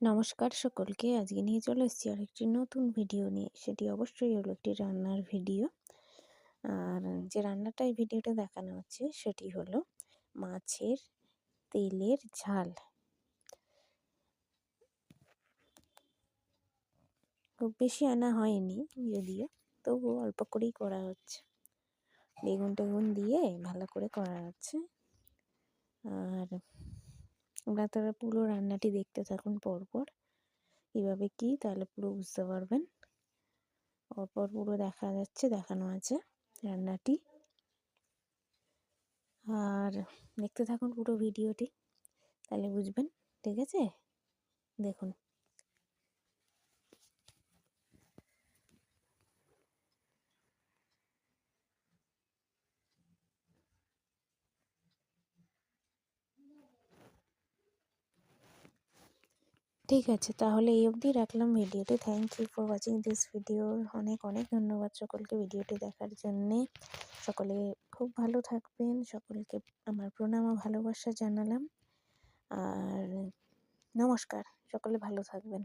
নমস্কার সকলকে। আজকে নিয়ে চলে এসেছি আরেকটি নতুন ভিডিও নিয়ে। সেটি অবশ্যই হলো একটি রান্নার ভিডিও। আর যে রান্নাটা এই ভিডিওতে দেখানো হচ্ছে সেটি হলো মাছের তেলের ঝাল। খুব বেশি আনা হয়নি যদিও, তবুও অল্প করেই করা হচ্ছে। বেগুন টেগুন দিয়ে ভালো করে করা হচ্ছে। আর আপনারা পুরো রান্নাটি দেখতে থাকুন পরপর। কীভাবে কী তাহলে পুরো বুঝতে পারবেন। পরপর পুরো দেখানো আছে রান্নাটি। আর দেখতে থাকুন পুরো ভিডিওটি, তাহলে বুঝবেন। ঠিক আছে, দেখুন। ঠিক আছে, তাহলে এই অবধি রাখলাম ভিডিওটি। Thank you for watching this video. অনেক অনেক ধন্যবাদ সকলকে ভিডিওটি দেখার জন্যে। সকলে খুব ভালো থাকবেন। সকলকে আমার প্রণাম ও ভালোবাসা জানালাম। আর নমস্কার, সকলে ভালো থাকবেন।